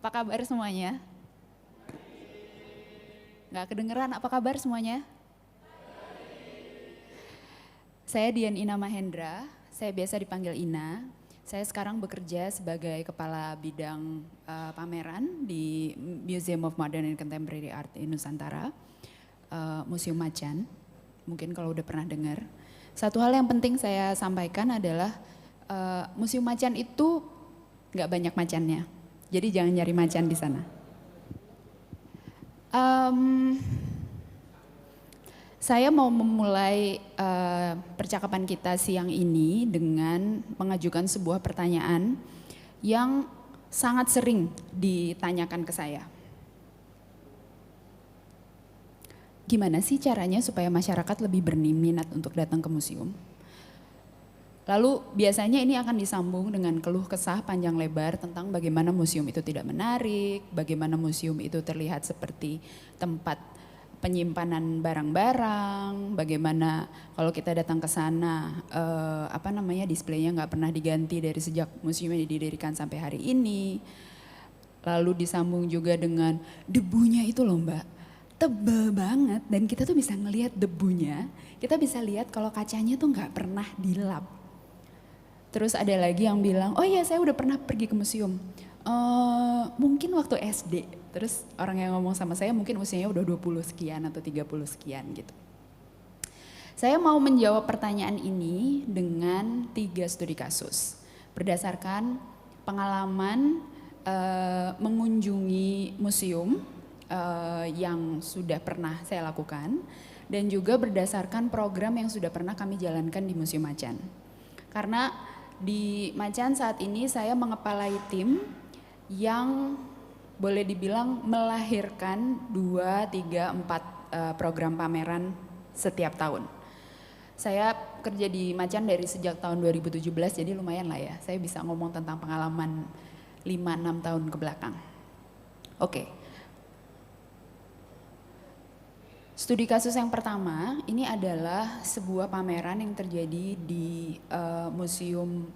Apa kabar semuanya? Nggak kedengeran, apa kabar semuanya? Saya Dian Ina Mahendra, saya biasa dipanggil Ina. Saya sekarang bekerja sebagai kepala bidang pameran di Museum of Modern and Contemporary Art in Nusantara, Museum Macan. Mungkin kalau udah pernah dengar. Satu hal yang penting saya sampaikan adalah Museum Macan itu nggak banyak macannya. Jadi jangan nyari macan di sana. Saya mau memulai percakapan kita siang ini dengan mengajukan sebuah pertanyaan yang sangat sering ditanyakan ke saya. Gimana sih caranya supaya masyarakat lebih berminat untuk datang ke museum? Lalu biasanya ini akan disambung dengan keluh kesah panjang lebar tentang bagaimana museum itu tidak menarik, bagaimana museum itu terlihat seperti tempat penyimpanan barang-barang, bagaimana kalau kita datang ke sana displaynya nggak pernah diganti dari sejak museumnya didirikan sampai hari ini. Lalu disambung juga dengan debunya itu loh Mbak, tebal banget dan kita tuh bisa ngelihat debunya, kita bisa lihat kalau kacanya tuh nggak pernah dilap. Terus ada lagi yang bilang, oh iya saya udah pernah pergi ke museum, mungkin waktu SD. Terus orang yang ngomong sama saya mungkin usianya udah 20 sekian atau 30 sekian gitu. Saya mau menjawab pertanyaan ini dengan 3 studi kasus. Berdasarkan pengalaman mengunjungi museum yang sudah pernah saya lakukan. Dan juga berdasarkan program yang sudah pernah kami jalankan di Museum Macan. Karena di Macan saat ini saya mengepalai tim yang boleh dibilang melahirkan 2, 3, 4 program pameran setiap tahun. Saya kerja di Macan dari sejak tahun 2017 jadi lumayan lah ya. Saya bisa ngomong tentang pengalaman 5-6 tahun ke belakang. Oke. Studi kasus yang pertama, ini adalah sebuah pameran yang terjadi di Museum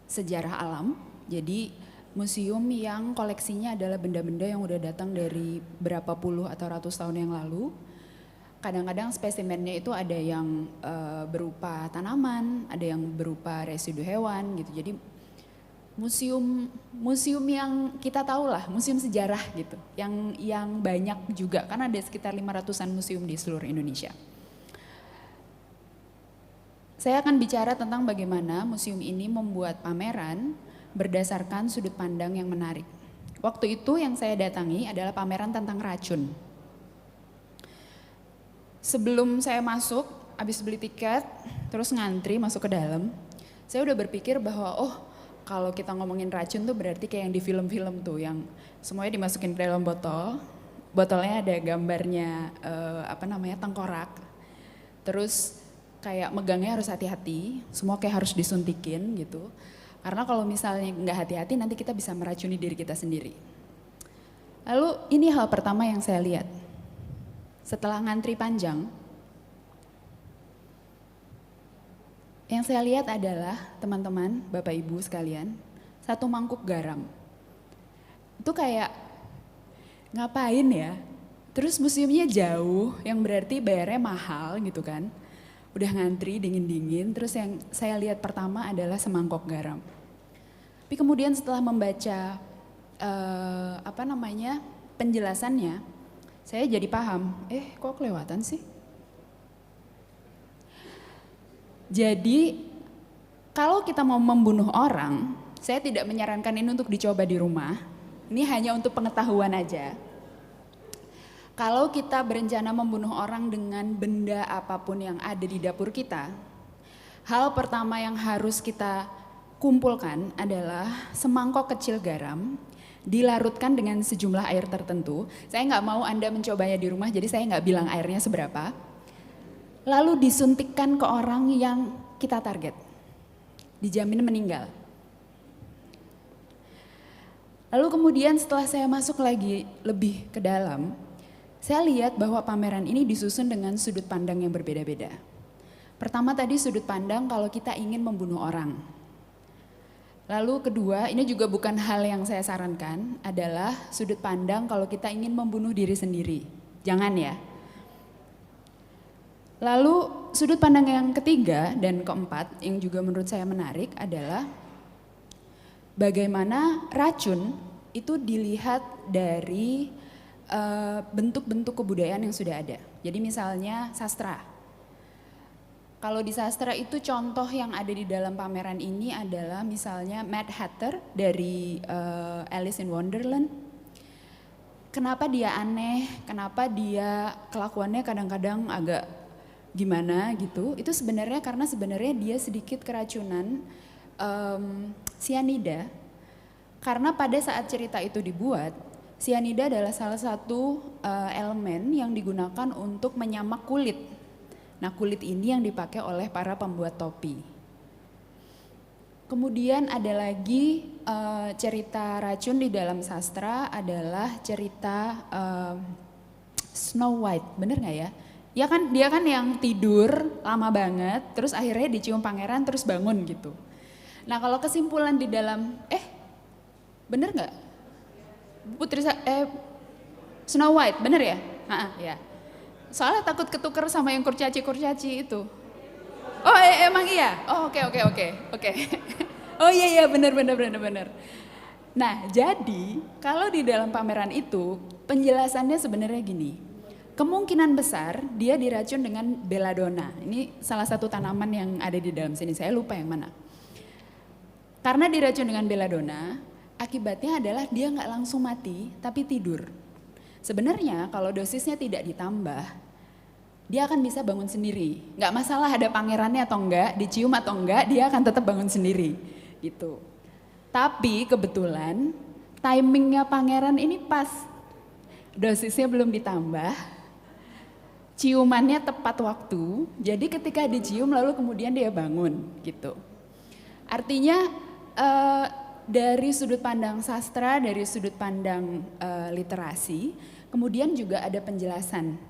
Sejarah Alam. Jadi museum yang koleksinya adalah benda-benda yang udah datang dari berapa puluh atau ratus tahun yang lalu. Kadang-kadang spesimennya itu ada yang berupa tanaman, ada yang berupa residu hewan gitu. Jadi museum yang kita tahu lah, museum sejarah gitu, yang banyak juga, kan ada sekitar 500-an museum di seluruh Indonesia. Saya akan bicara tentang bagaimana museum ini membuat pameran berdasarkan sudut pandang yang menarik. Waktu itu yang saya datangi adalah pameran tentang racun. Sebelum saya masuk, habis beli tiket, terus ngantri masuk ke dalam, saya udah berpikir bahwa kalau kita ngomongin racun tuh berarti kayak yang di film-film tuh yang semuanya dimasukin ke dalam botol. Botolnya ada gambarnya tengkorak. Terus kayak megangnya harus hati-hati, semua kayak harus disuntikin gitu. Karena kalau misalnya nggak hati-hati nanti kita bisa meracuni diri kita sendiri. Lalu ini hal pertama yang saya lihat. Setelah ngantri panjang, yang saya lihat adalah teman-teman, Bapak Ibu sekalian, satu mangkuk garam. Itu kayak ngapain ya? Terus museumnya jauh, yang berarti bayarnya mahal gitu kan. Udah ngantri dingin-dingin, terus yang saya lihat pertama adalah semangkok garam. Tapi kemudian setelah membaca penjelasannya, saya jadi paham, kok kelewatan sih? Jadi kalau kita mau membunuh orang, saya tidak menyarankan ini untuk dicoba di rumah. Ini hanya untuk pengetahuan aja. Kalau kita berencana membunuh orang dengan benda apapun yang ada di dapur kita, hal pertama yang harus kita kumpulkan adalah semangkok kecil garam, dilarutkan dengan sejumlah air tertentu. Saya nggak mau Anda mencobanya di rumah, jadi saya nggak bilang airnya seberapa. Lalu disuntikkan ke orang yang kita target, dijamin meninggal. Lalu kemudian setelah saya masuk lagi lebih ke dalam, saya lihat bahwa pameran ini disusun dengan sudut pandang yang berbeda-beda. Pertama tadi sudut pandang kalau kita ingin membunuh orang. Lalu kedua, ini juga bukan hal yang saya sarankan, adalah sudut pandang kalau kita ingin membunuh diri sendiri. Jangan ya. Lalu sudut pandang yang ketiga dan keempat yang juga menurut saya menarik adalah bagaimana racun itu dilihat dari bentuk-bentuk kebudayaan yang sudah ada. Jadi misalnya sastra. Kalau di sastra itu contoh yang ada di dalam pameran ini adalah misalnya Mad Hatter dari Alice in Wonderland. Kenapa dia aneh, kenapa dia kelakuannya kadang-kadang agak gimana gitu. Itu sebenarnya karena sebenarnya dia sedikit keracunan sianida. Karena pada saat cerita itu dibuat, sianida adalah salah satu elemen yang digunakan untuk menyamak kulit. Nah, kulit ini yang dipakai oleh para pembuat topi. Kemudian ada lagi cerita racun di dalam sastra adalah cerita Snow White, bener nggak ya? Ya kan, dia kan yang tidur lama banget, terus akhirnya dicium pangeran terus bangun gitu. Nah, kalau kesimpulan di dalam, bener nggak? Snow White, bener ya? Ya. Soalnya takut ketuker sama yang kurcaci itu. Oh emang iya? Oh oke. Oh iya bener. Nah jadi kalau di dalam pameran itu penjelasannya sebenarnya gini. Kemungkinan besar dia diracun dengan belladonna. Ini salah satu tanaman yang ada di dalam sini, saya lupa yang mana. Karena diracun dengan belladonna, akibatnya adalah dia nggak langsung mati tapi tidur. Sebenarnya kalau dosisnya tidak ditambah, dia akan bisa bangun sendiri. Nggak masalah ada pangerannya atau enggak, dicium atau enggak, dia akan tetap bangun sendiri. Gitu. Tapi kebetulan timingnya pangeran ini pas. Dosisnya belum ditambah, ciumannya tepat waktu, jadi ketika dicium lalu kemudian dia bangun. Gitu. Artinya dari sudut pandang sastra, dari sudut pandang literasi, kemudian juga ada penjelasan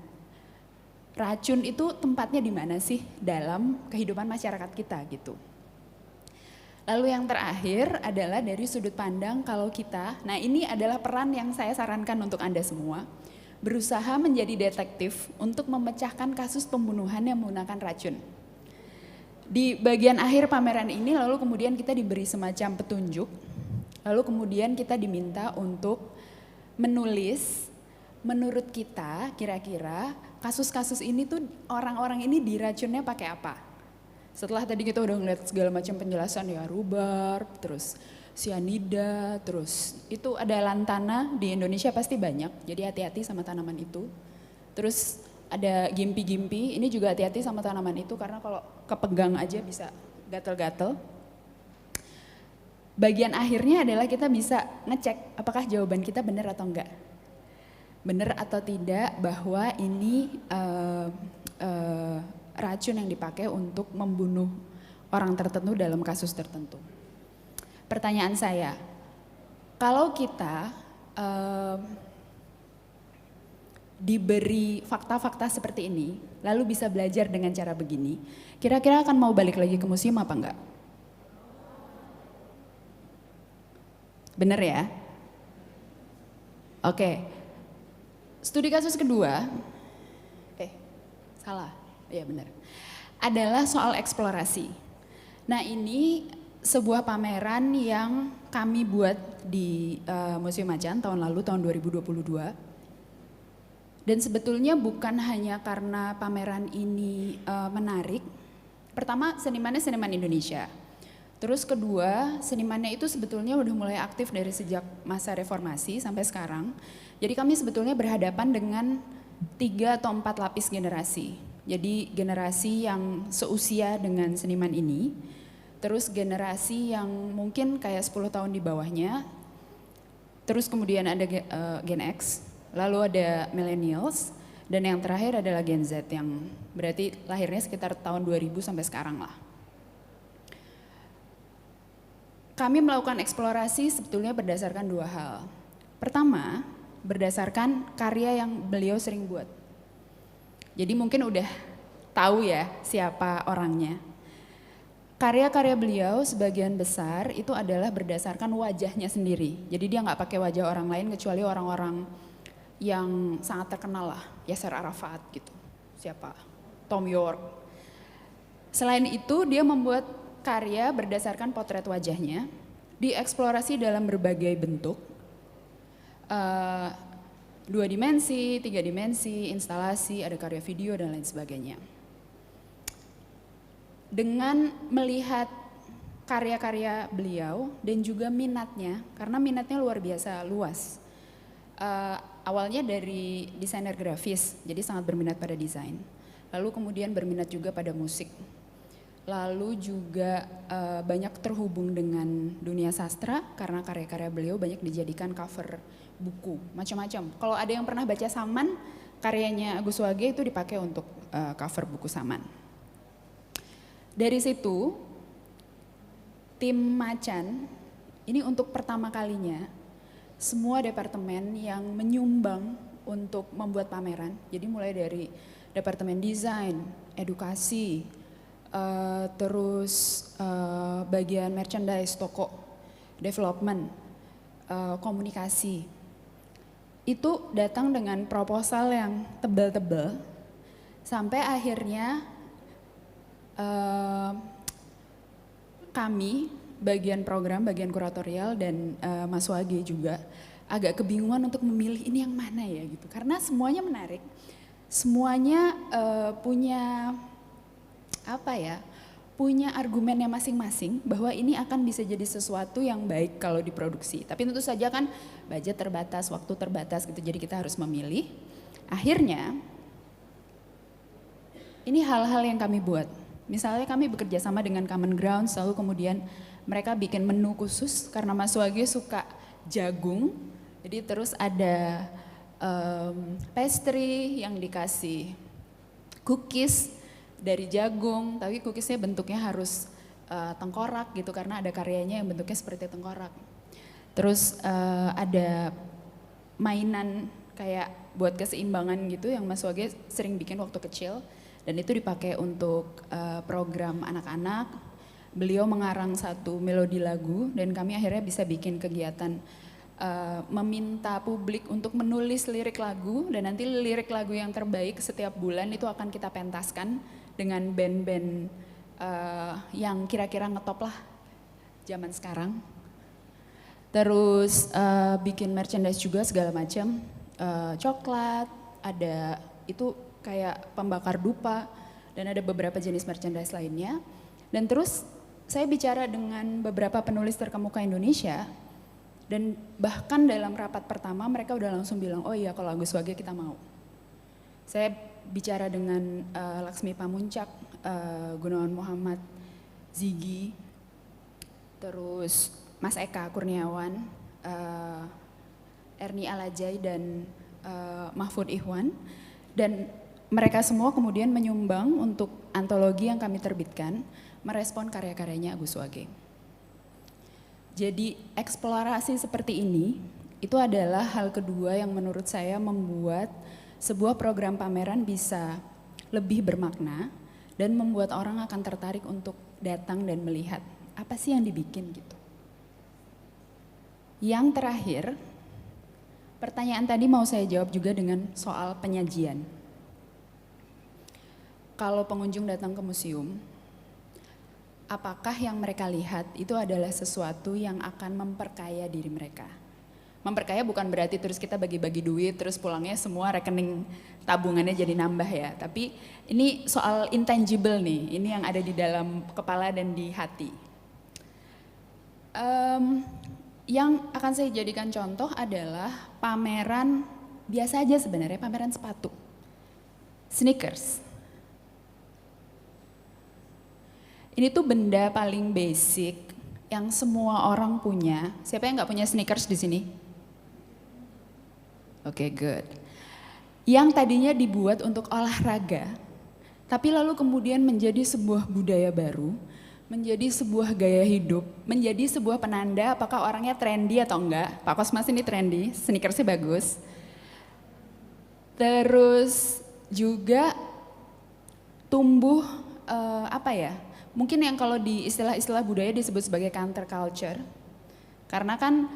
racun itu tempatnya di mana sih dalam kehidupan masyarakat kita gitu. Lalu yang terakhir adalah dari sudut pandang kalau kita, nah ini adalah peran yang saya sarankan untuk Anda semua, berusaha menjadi detektif untuk memecahkan kasus pembunuhan yang menggunakan racun. Di bagian akhir pameran ini lalu kemudian kita diberi semacam petunjuk, lalu kemudian kita diminta untuk menulis menurut kita kira-kira kasus-kasus ini tuh orang-orang ini diracunnya pakai apa. Setelah tadi kita udah ngeliat segala macam penjelasan ya, rhubarb, terus sianida, terus itu ada lantana di Indonesia pasti banyak, jadi hati-hati sama tanaman itu. Terus ada gimpi-gimpi, ini juga hati-hati sama tanaman itu karena kalau kepegang aja bisa gatel-gatel. Bagian akhirnya adalah kita bisa ngecek apakah jawaban kita benar atau enggak. Benar atau tidak bahwa ini racun yang dipakai untuk membunuh orang tertentu dalam kasus tertentu. Pertanyaan saya, kalau kita diberi fakta-fakta seperti ini, lalu bisa belajar dengan cara begini, kira-kira akan mau balik lagi ke museum apa enggak? Bener ya? Oke. Studi kasus kedua, salah, ya benar. Adalah soal eksplorasi. Nah ini sebuah pameran yang kami buat di Museum Macan tahun lalu, tahun 2022. Dan sebetulnya bukan hanya karena pameran ini menarik. Pertama, senimannya seniman Indonesia. Terus kedua, senimannya itu sebetulnya udah mulai aktif dari sejak masa reformasi sampai sekarang. Jadi kami sebetulnya berhadapan dengan 3 atau 4 lapis generasi. Jadi generasi yang seusia dengan seniman ini, terus generasi yang mungkin kayak 10 tahun di bawahnya, terus kemudian ada Gen X, lalu ada millennials, dan yang terakhir adalah Gen Z yang berarti lahirnya sekitar tahun 2000 sampai sekarang lah. Kami melakukan eksplorasi sebetulnya berdasarkan 2 hal. Pertama, berdasarkan karya yang beliau sering buat. Jadi mungkin udah tahu ya siapa orangnya. karya-karya beliau sebagian besar itu adalah berdasarkan wajahnya sendiri. Jadi dia nggak pakai wajah orang lain kecuali orang-orang yang sangat terkenal lah, Yasser Arafat gitu, siapa, Tom York. Selain itu dia membuat karya berdasarkan potret wajahnya, dieksplorasi dalam berbagai bentuk, 2 dimensi, 3 dimensi, instalasi, ada karya video dan lain sebagainya. Dengan melihat karya-karya beliau dan juga minatnya, karena minatnya luar biasa luas. Awalnya dari desainer grafis, jadi sangat berminat pada desain. Lalu kemudian berminat juga pada musik. Lalu juga banyak terhubung dengan dunia sastra karena karya-karya beliau banyak dijadikan cover buku, macam-macam. Kalau ada yang pernah baca Saman, karyanya Agus Wage itu dipakai untuk cover buku Saman. Dari situ, tim Macan ini untuk pertama kalinya semua departemen yang menyumbang untuk membuat pameran. Jadi mulai dari departemen desain, edukasi, terus bagian merchandise, toko, development, komunikasi. Itu datang dengan proposal yang tebal-tebal sampai akhirnya kami bagian program, bagian kuratorial dan Mas Wage juga agak kebingungan untuk memilih ini yang mana ya gitu. Karena semuanya menarik, semuanya punya apa ya, punya argumennya masing-masing bahwa ini akan bisa jadi sesuatu yang baik kalau diproduksi. Tapi tentu saja kan budget terbatas, waktu terbatas gitu, jadi kita harus memilih. Akhirnya ini hal-hal yang kami buat. Misalnya kami bekerja sama dengan Common Ground, lalu kemudian mereka bikin menu khusus karena Mas Wage suka jagung. Jadi terus ada pastry yang dikasih cookies dari jagung, tapi cookiesnya bentuknya harus tengkorak gitu karena ada karyanya yang bentuknya seperti tengkorak. Terus ada mainan kayak buat keseimbangan gitu yang Mas Wage sering bikin waktu kecil. Dan itu dipakai untuk program anak-anak. Beliau mengarang satu melodi lagu dan kami akhirnya bisa bikin kegiatan meminta publik untuk menulis lirik lagu dan nanti lirik lagu yang terbaik setiap bulan itu akan kita pentaskan dengan band-band yang kira-kira ngetop lah zaman sekarang. Terus bikin merchandise juga segala macam, coklat, ada itu kayak pembakar dupa dan ada beberapa jenis merchandise lainnya. Dan terus saya bicara dengan beberapa penulis terkemuka Indonesia dan bahkan dalam rapat pertama mereka udah langsung bilang, oh iya kalau Agus Wage kita mau. Saya bicara dengan Laksmi Pamuncak, Gunawan Muhammad, Ziggy, terus Mas Eka Kurniawan, Erni Alajai dan Mahfud Ikhwan, dan mereka semua kemudian menyumbang untuk antologi yang kami terbitkan, merespon karya-karyanya Agus Wage. Jadi eksplorasi seperti ini, itu adalah hal kedua yang menurut saya membuat sebuah program pameran bisa lebih bermakna dan membuat orang akan tertarik untuk datang dan melihat apa sih yang dibikin gitu. Yang terakhir, pertanyaan tadi mau saya jawab juga dengan soal penyajian. Kalau pengunjung datang ke museum, apakah yang mereka lihat itu adalah sesuatu yang akan memperkaya diri mereka? Memperkaya bukan berarti terus kita bagi-bagi duit, terus pulangnya semua rekening tabungannya jadi nambah ya. Tapi ini soal intangible nih, ini yang ada di dalam kepala dan di hati. Yang akan saya jadikan contoh adalah pameran biasa aja sebenarnya, pameran sepatu, sneakers. Ini tuh benda paling basic yang semua orang punya. Siapa yang nggak punya sneakers di sini? Oke, good. Yang tadinya dibuat untuk olahraga, tapi lalu kemudian menjadi sebuah budaya baru, menjadi sebuah gaya hidup, menjadi sebuah penanda apakah orangnya trendy atau enggak. Pak Kosmas ini trendy, sneakersnya bagus. Terus juga tumbuh mungkin yang kalau di istilah-istilah budaya disebut sebagai counterculture. Karena kan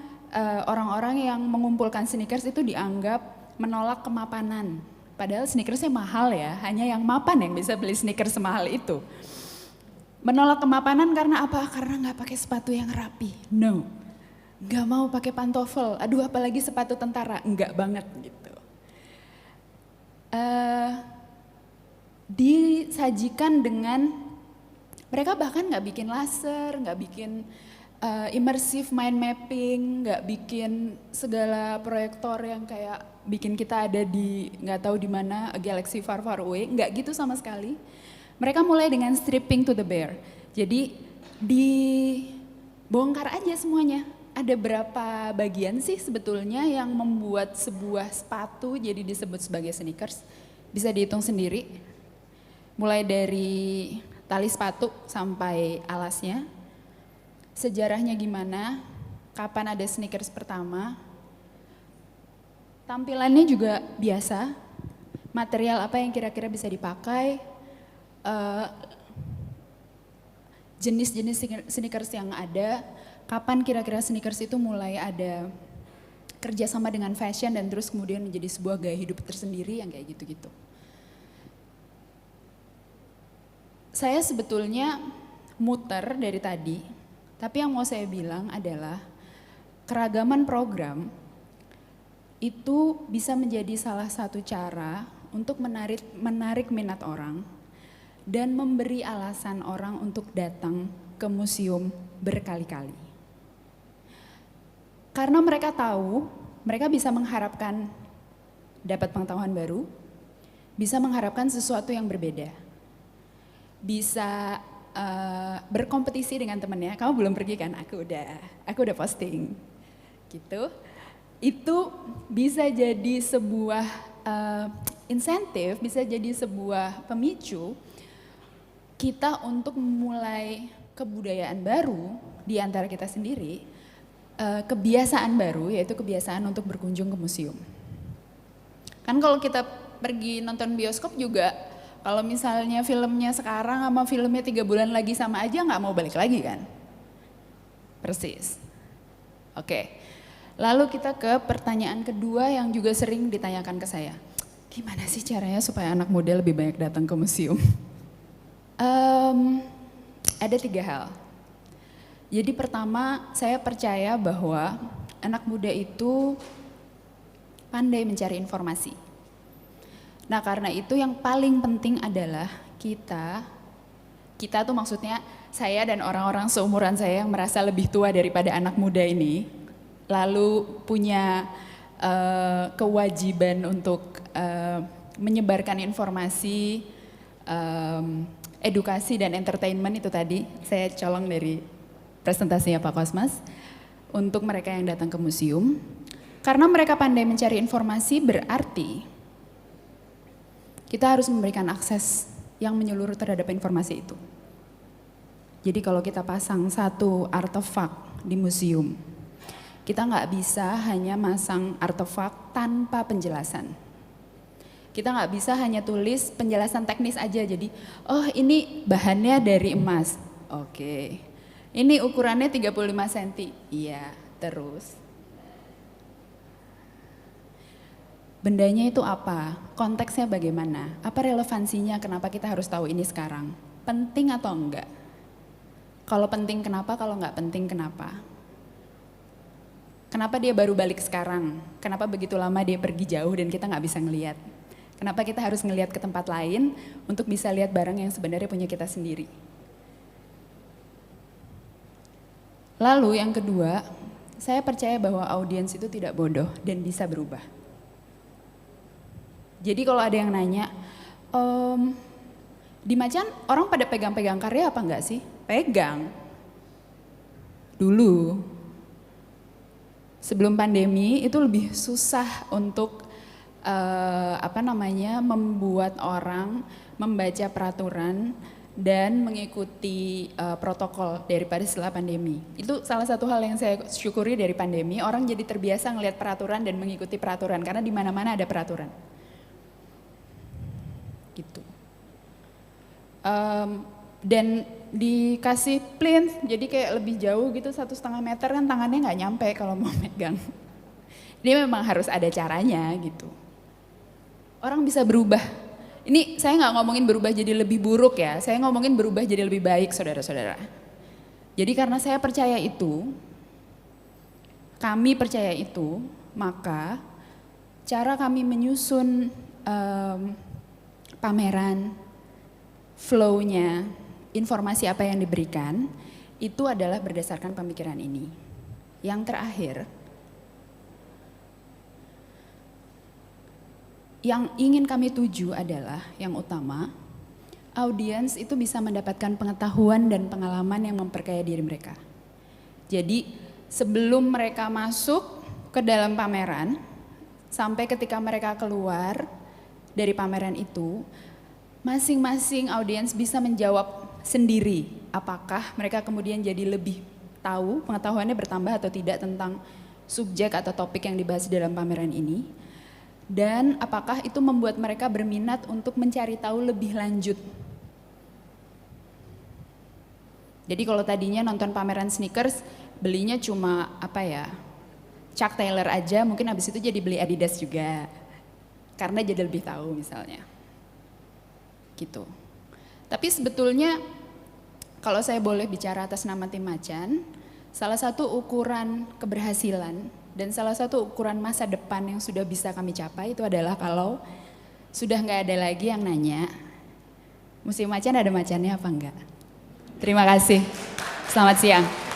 orang-orang yang mengumpulkan sneakers itu dianggap menolak kemapanan. Padahal sneakersnya mahal ya, hanya yang mapan yang bisa beli sneakers semahal itu. Menolak kemapanan karena apa? Karena nggak pakai sepatu yang rapi. No, nggak mau pakai pantofel. Aduh, apalagi sepatu tentara, nggak banget gitu. Disajikan dengan mereka bahkan nggak bikin laser, nggak bikin immersive mind mapping, nggak bikin segala proyektor yang kayak bikin kita ada di nggak tahu di mana, a galaxy far far away, nggak gitu sama sekali. Mereka mulai dengan stripping to the bare. Jadi dibongkar aja semuanya. Ada berapa bagian sih sebetulnya yang membuat sebuah sepatu jadi disebut sebagai sneakers? Bisa dihitung sendiri. Mulai dari tali sepatu sampai alasnya. Sejarahnya gimana, kapan ada sneakers pertama, tampilannya juga biasa, material apa yang kira-kira bisa dipakai, jenis-jenis sneakers yang ada, kapan kira-kira sneakers itu mulai ada kerjasama dengan fashion dan terus kemudian menjadi sebuah gaya hidup tersendiri yang kayak gitu-gitu. Saya sebetulnya muter dari tadi, tapi yang mau saya bilang adalah keragaman program itu bisa menjadi salah satu cara untuk menarik minat orang dan memberi alasan orang untuk datang ke museum berkali-kali. Karena mereka tahu, mereka bisa mengharapkan dapat pengetahuan baru, bisa mengharapkan sesuatu yang berbeda, bisa berkompetisi dengan temennya. Kamu belum pergi kan? Aku udah posting, gitu. Itu bisa jadi sebuah insentif, bisa jadi sebuah pemicu kita untuk memulai kebudayaan baru di antara kita sendiri, kebiasaan baru, yaitu kebiasaan untuk berkunjung ke museum. Kan kalau kita pergi nonton bioskop juga, kalau misalnya filmnya sekarang sama filmnya 3 bulan lagi sama aja, nggak mau balik lagi kan? Persis. Oke, lalu kita ke pertanyaan kedua yang juga sering ditanyakan ke saya. Gimana sih caranya supaya anak muda lebih banyak datang ke museum? Ada 3 hal. Jadi pertama, saya percaya bahwa anak muda itu pandai mencari informasi. Nah karena itu yang paling penting adalah kita tuh maksudnya saya dan orang-orang seumuran saya yang merasa lebih tua daripada anak muda ini, lalu punya kewajiban untuk menyebarkan informasi, edukasi dan entertainment itu tadi, saya colong dari presentasinya Pak Kosmas, untuk mereka yang datang ke museum. Karena mereka pandai mencari informasi berarti kita harus memberikan akses yang menyeluruh terhadap informasi itu. Jadi kalau kita pasang satu artefak di museum, kita nggak bisa hanya masang artefak tanpa penjelasan. Kita nggak bisa hanya tulis penjelasan teknis aja, jadi oh ini bahannya dari emas, oke. Ini ukurannya 35 cm, iya, terus. Bendanya itu apa? Konteksnya bagaimana? Apa relevansinya? Kenapa kita harus tahu ini sekarang? Penting atau enggak? Kalau penting kenapa? Kalau enggak penting kenapa? Kenapa dia baru balik sekarang? Kenapa begitu lama dia pergi jauh dan kita nggak bisa ngelihat? Kenapa kita harus ngelihat ke tempat lain untuk bisa lihat barang yang sebenarnya punya kita sendiri? Lalu yang kedua, saya percaya bahwa audiens itu tidak bodoh dan bisa berubah. Jadi kalau ada yang nanya, di Macan orang pada pegang-pegang karya apa enggak sih? Pegang. Dulu. Sebelum pandemi itu lebih susah untuk membuat orang membaca peraturan dan mengikuti protokol daripada setelah pandemi. Itu salah satu hal yang saya syukuri dari pandemi, orang jadi terbiasa ngelihat peraturan dan mengikuti peraturan karena di mana-mana ada peraturan. Gitu. Dan dikasih plinth, jadi kayak lebih jauh gitu 1,5 meter kan tangannya nggak nyampe kalau mau megang. Dia memang harus ada caranya gitu. Orang bisa berubah. Ini saya nggak ngomongin berubah jadi lebih buruk ya, saya ngomongin berubah jadi lebih baik saudara-saudara. Jadi karena saya percaya itu, kami percaya itu, maka cara kami menyusun pameran, flow-nya, informasi apa yang diberikan, itu adalah berdasarkan pemikiran ini. Yang terakhir, yang ingin kami tuju adalah yang utama, audiens itu bisa mendapatkan pengetahuan dan pengalaman yang memperkaya diri mereka. Jadi sebelum mereka masuk ke dalam pameran, sampai ketika mereka keluar dari pameran itu, masing-masing audiens bisa menjawab sendiri apakah mereka kemudian jadi lebih tahu, pengetahuannya bertambah atau tidak tentang subjek atau topik yang dibahas dalam pameran ini. Dan apakah itu membuat mereka berminat untuk mencari tahu lebih lanjut. Jadi kalau tadinya nonton pameran sneakers, belinya cuma Chuck Taylor aja, mungkin habis itu jadi beli Adidas juga. Karena jadi lebih tahu misalnya. Gitu. Tapi sebetulnya kalau saya boleh bicara atas nama tim Macan, salah satu ukuran keberhasilan dan salah satu ukuran masa depan yang sudah bisa kami capai itu adalah kalau sudah nggak ada lagi yang nanya, Museum Macan ada macannya apa enggak? Terima kasih. Selamat siang.